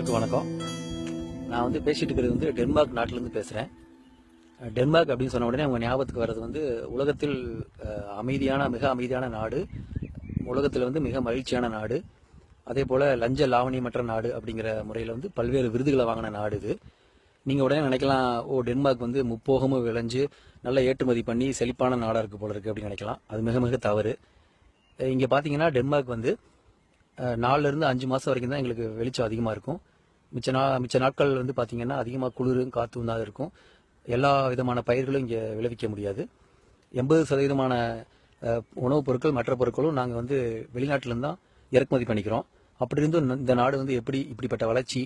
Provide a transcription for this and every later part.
எல்லாருக்கும் வணக்கம். நான் வந்து பேசிட்டு இருக்கிறது வந்து டென்மார்க் நாட்டிலேருந்து பேசுகிறேன். டென்மார்க் அப்படின்னு சொன்ன உடனே அவங்க ஞாபகத்துக்கு வர்றது வந்து உலகத்தில் மிக அமைதியான நாடு, உலகத்தில் வந்து மிக மகிழ்ச்சியான நாடு, அதே போல் லஞ்ச லாவணியமற்ற நாடு அப்படிங்கிற முறையில் வந்து பல்வேறு விருதுகளை வாங்கின நாடு இது. நீங்கள் உடனே நினைக்கலாம், டென்மார்க் வந்து முப்போகமும் விளைஞ்சு நல்ல ஏற்றுமதி பண்ணி செழிப்பான நாடாக இருக்குது போல இருக்குது அப்படின்னு நினைக்கலாம். அது மிக மிக தவறு. இங்கே பார்த்தீங்கன்னா டென்மார்க் வந்து 4லேருந்து 5 மாதம் வரைக்கும் தான் எங்களுக்கு வெளிச்சம் அதிகமாக இருக்கும். மிச்ச நாட்கள் வந்து பார்த்திங்கன்னா அதிகமாக குளிரும் காற்றும் தான் இருக்கும். எல்லா விதமான பயிர்களும் இங்கே விளைவிக்க முடியாது. 80% உணவுப் பொருட்கள் மற்ற பொருட்களும் நாங்கள் வந்து வெளிநாட்டிலேருந்து தான் இறக்குமதி பண்ணிக்கிறோம். அப்படி இருந்தும் இந்த நாடு வந்து இப்படிப்பட்ட வளர்ச்சி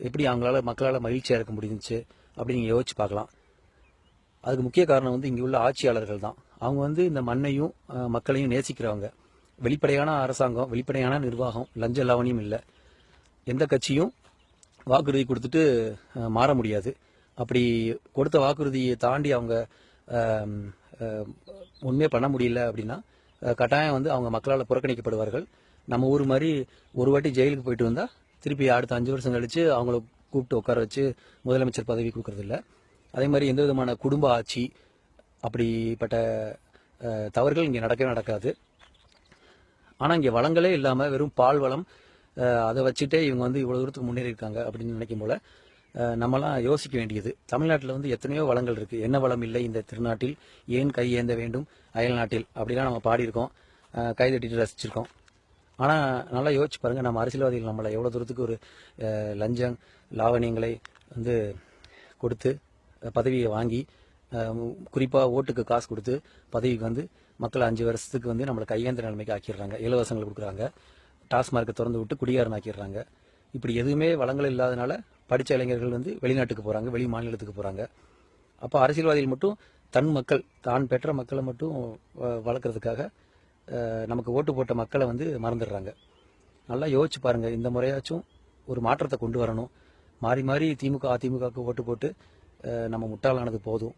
எப்படி மக்களால் மகிழ்ச்சியாக இருக்க முடிஞ்சிச்சு அப்படின்னு நீங்கள் யோசிச்சு பார்க்கலாம். அதுக்கு முக்கிய காரணம் வந்து இங்கே உள்ள ஆட்சியாளர்கள் தான். அவங்க வந்து இந்த மண்ணையும் மக்களையும் நேசிக்கிறவங்க. வெளிப்படையான அரசாங்கம், வெளிப்படையான நிர்வாகம், லஞ்ச லாவணியும் இல்லை. எந்த கட்சியும் வாக்குறுதி கொடுத்துட்டு மாற முடியாது. அப்படி கொடுத்த வாக்குறுதியை தாண்டி அவங்க உண்மையாக பண்ண முடியல அப்படின்னா கட்டாயம் வந்து அவங்க மக்களால் புறக்கணிக்கப்படுவார்கள். நம்ம ஊர் மாதிரி ஒரு வாட்டி ஜெயிலுக்கு போயிட்டு வந்தால் திருப்பி அடுத்த 5 வருஷம் கழித்து அவங்கள கூப்பிட்டு உட்கார வச்சு முதலமைச்சர் பதவி கொடுக்கறதில்ல. அதே மாதிரி எந்த விதமான குடும்ப ஆட்சி அப்படிப்பட்ட தவறுகள் இங்கே நடக்கவே நடக்காது. ஆனால் இங்கே வளங்களே இல்லாமல் வெறும் பால் வளம், அதை வச்சுட்டே இவங்க வந்து இவ்வளோ தூரத்துக்கு முன்னேறி இருக்காங்க அப்படின்னு நினைக்கும் போல நம்மலாம் யோசிக்க வேண்டியது. தமிழ்நாட்டில் வந்து எத்தனையோ வளங்கள் இருக்குது. என்ன வளம் இல்லை இந்த திருநாட்டில், ஏன் கை ஏந்த வேண்டும் அயல் நாட்டில் அப்படிலாம் நம்ம பாடியிருக்கோம், கைதட்டிட்டு ரசிச்சிருக்கோம். ஆனால் நல்லா யோசிச்சு பாருங்கள், நம்ம அரசியல்வாதிகள் நம்மளை எவ்வளோ தூரத்துக்கு ஒரு லஞ்சம் லாவணியங்களை வந்து கொடுத்து பதவியை வாங்கி, குறிப்பாக ஓட்டுக்கு காசு கொடுத்து பதவிக்கு வந்து மக்களை 5 வருஷத்துக்கு வந்து நம்மளை கையேந்திர நிலைமைக்கு ஆக்கிடுறாங்க. இலவசங்கள் கொடுக்குறாங்க, டாஸ்மார்க்கை திறந்து விட்டு குடியாரன் ஆக்கிடுறாங்க. இப்படி எதுவுமே வளங்கள் இல்லாதனால படித்த இளைஞர்கள் வந்து வெளிநாட்டுக்கு போகிறாங்க, வெளி மாநிலத்துக்கு போகிறாங்க. அப்போ அரசியல்வாதிகள் மட்டும் தன் மக்கள், தான் பெற்ற மக்களை மட்டும் வளர்க்குறதுக்காக நமக்கு ஓட்டு போட்ட மக்களை வந்து மறந்துடுறாங்க. நல்லா யோசிச்சு பாருங்கள், இந்த முறையாச்சும் ஒரு மாற்றத்தை கொண்டு வரணும். மாறி மாறி திமுக அதிமுகவுக்கு ஓட்டு போட்டு நம்ம முட்டாளானது போதும்.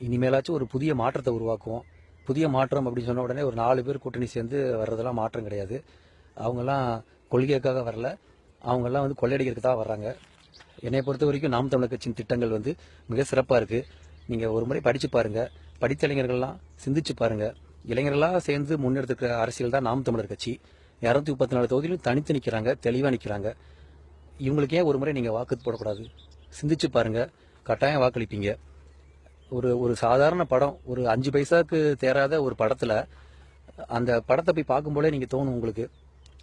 இனிமேலாச்சும் ஒரு புதிய மாற்றத்தை உருவாக்குவோம். புதிய மாற்றம் அப்படின்னு சொன்ன உடனே ஒரு 4 பேர் கூட்டணி சேர்ந்து வர்றதெல்லாம் மாற்றம் கிடையாது. அவங்கெல்லாம் கொள்கைக்காக வரல, அவங்கெல்லாம் வந்து கொள்ளையடிக்கிறதுக்கு தான் வர்றாங்க. என்னை பொறுத்த வரைக்கும் நாம் தமிழர் கட்சியின் திட்டங்கள் வந்து மிக சிறப்பாக இருக்குது. நீங்கள் ஒரு முறை படித்து பாருங்கள், படித்த இளைஞர்கள்லாம் சிந்திச்சு பாருங்கள். இளைஞர்களாக சேர்ந்து முன்னெடுத்துக்கிற அரசியல் தான் நாம் தமிழர் கட்சி. 234 தொகுதியிலும் தனித்து நிற்கிறாங்க, தெளிவாக நிற்கிறாங்க. இவங்களுக்கு ஏன் ஒரு முறை நீங்கள் வாக்கு போடக்கூடாது? சிந்திச்சு பாருங்கள், கட்டாயம் வாக்களிப்பீங்க. ஒரு சாதாரண படம், ஒரு 5 பைசாவுக்கு தேராத ஒரு படத்தில் அந்த படத்தை போய் பார்க்கும்போதே நீங்கள் தோணும் உங்களுக்கு,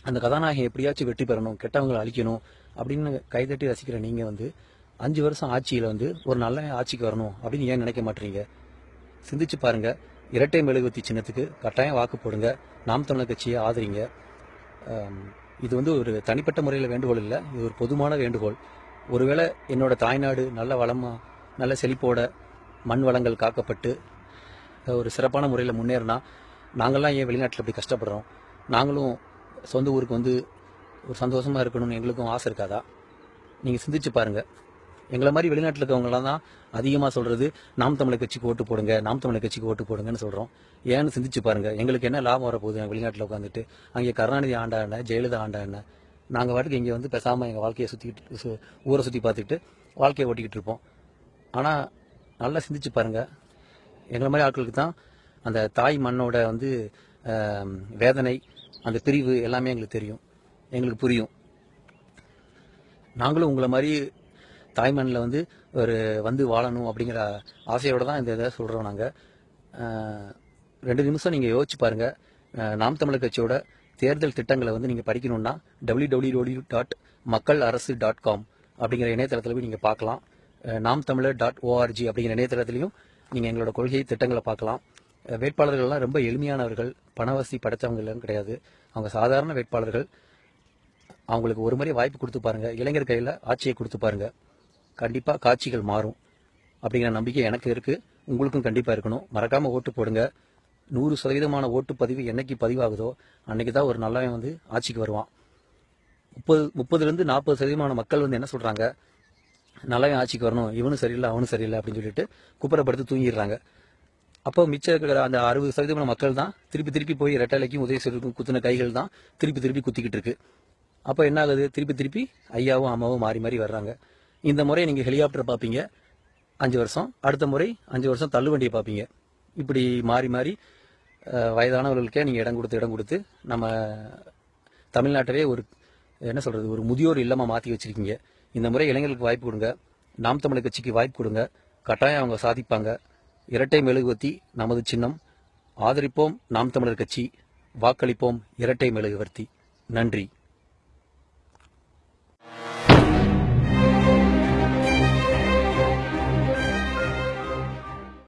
அந்த கதாநாயகன் எப்படியாச்சும் வெற்றி பெறணும், கெட்டவங்களை அழிக்கணும் அப்படின்னு கைதட்டி ரசிக்கிற நீங்கள் வந்து 5 வருஷம் ஆட்சியில் வந்து ஒரு நல்ல ஆட்சிக்கு வரணும் அப்படின்னு ஏன் நினைக்க மாட்டீங்க? சிந்திச்சு பாருங்கள். இரட்டை மெழுகுவர்த்தி சின்னத்துக்கு கட்டாயம் வாக்கு போடுங்க. நாம் தமிழர் கட்சியை ஆதரிங்க. இது வந்து ஒரு தனிப்பட்ட முறையில் வேண்டுகோள் இல்லை, இது ஒரு பொதுவான வேண்டுகோள். ஒருவேளை என்னோட தாய்நாடு நல்ல வளமாக, நல்ல செழிப்போட, மண் வளங்கள் காக்கப்பட்டு ஒரு சிறப்பான முறையில் முன்னேறினா நாங்கள்லாம் ஏன் வெளிநாட்டில் இப்படி கஷ்டப்படுறோம்? நாங்களும் சொந்த ஊருக்கு வந்து ஒரு சந்தோஷமாக இருக்கணும்னு எங்களுக்கும் ஆசை இருக்காதா? நீங்கள் சிந்திச்சு பாருங்கள். எங்களை மாதிரி வெளிநாட்டில் இருக்கவங்களாம் தான் அதிகமாக சொல்கிறது, நாம் தமிழர் கட்சிக்கு ஓட்டு போடுங்க, நாம் தமிழர் கட்சிக்கு ஓட்டு போடுங்கன்னு சொல்கிறோம். ஏன்னு சிந்திச்சு பாருங்கள். எங்களுக்கு என்ன லாபம் வரப்போகுது வெளிநாட்டில் உட்காந்துட்டு? அங்கே கருணாநிதி ஆண்டா என்ன, ஜெயலலிதா ஆண்டா என்ன? நாங்கள் வாட்டுக்கு இங்கே வந்து பேசாமல் எங்கள் வாழ்க்கையை ஊரை சுற்றி பார்த்துக்கிட்டு வாழ்க்கையை ஓட்டிக்கிட்டு இருப்போம். ஆனால் நல்லா சிந்திச்சு பாருங்கள். எங்களை மாதிரி ஆட்களுக்கு தான் அந்த தாய் மண்ணோட வந்து வேதனை, அந்த பிரிவு எல்லாமே எங்களுக்கு தெரியும், எங்களுக்கு புரியும். நாங்களும் உங்களை மாதிரி தாய் மண்ணில் வந்து வாழணும் அப்படிங்கிற ஆசையோடு தான் இந்த இதை சொல்கிறோம். நாங்கள் 2 நிமிஷம் நீங்கள் யோசிச்சு பாருங்கள். நாம் தமிழர் கட்சியோட தேர்தல் திட்டங்களை வந்து நீங்கள் படிக்கணுன்னா www.மக்கள்அரசு.com அப்படிங்கிற இணையதளத்தில் போய் நீங்கள் பார்க்கலாம். நாம் தமிழர்.org அப்படிங்கிற இணையதளத்திலையும் நீங்கள் எங்களோட கொள்கை திட்டங்களை பார்க்கலாம். வேட்பாளர்கள்லாம் ரொம்ப எளிமையானவர்கள், பணவசதி படைத்தவங்கலாம் கிடையாது. அவங்க சாதாரண வேட்பாளர்கள். அவங்களுக்கு ஒரு முறை வாய்ப்பு கொடுத்து பாருங்கள், இளைஞர் கையில் ஆட்சியை கொடுத்து பாருங்கள், கண்டிப்பாக காட்சிகள் மாறும் அப்படிங்கிற நம்பிக்கை எனக்கு இருக்குது, உங்களுக்கும் கண்டிப்பாக இருக்கணும். மறக்காமல் ஓட்டு போடுங்க. 100% ஓட்டுப்பதிவு என்னைக்கு பதிவாகுதோ அன்றைக்கி தான் ஒரு நல்லவன் வந்து ஆட்சிக்கு வருவான். 30லேருந்து 40% மக்கள் வந்து என்ன சொல்கிறாங்க, நல்லவன் ஆட்சிக்கு வரணும், இவனும் சரியில்லை அவனும் சரியில்லை அப்படின்னு சொல்லிட்டு குப்புறப்படுத்தி தூங்கிடுறாங்க. அப்போ மிச்சம் இருக்கிற அந்த 60% மக்கள் தான் திருப்பி போய் ரெட்டலைக்கும் உதயசூரியனுக்கும் குத்தின கைகள் தான் திருப்பி குத்திக்கிட்டு இருக்கு. அப்போ என்ன ஆகுது, திருப்பி திருப்பி ஐயாவும் அம்மாவும் மாறி மாறி வர்றாங்க. இந்த முறை நீங்கள் ஹெலிகாப்டர் பார்ப்பீங்க 5 வருஷம், அடுத்த முறை 5 வருஷம் தள்ளுவண்டியை பார்ப்பீங்க. இப்படி மாறி மாறி வயதானவர்களுக்கே நீங்கள் இடம் கொடுத்து நம்ம தமிழ்நாட்டவே ஒரு என்ன சொல்கிறது, ஒரு முதியோர் இல்லமாக மாற்றி வச்சுருக்கீங்க. இந்த முறை இளைஞர்களுக்கு வாய்ப்பு கொடுங்க, நாம் தமிழர் கட்சிக்கு வாய்ப்பு கொடுங்க, கட்டாயம் அவங்க சாதிப்பாங்க. இரட்டை மெழுகுவர்த்தி நமது சின்னம். ஆதரிப்போம் நாம் தமிழர் கட்சி, வாக்களிப்போம் இரட்டை மெழுகுவர்த்தி. நன்றி.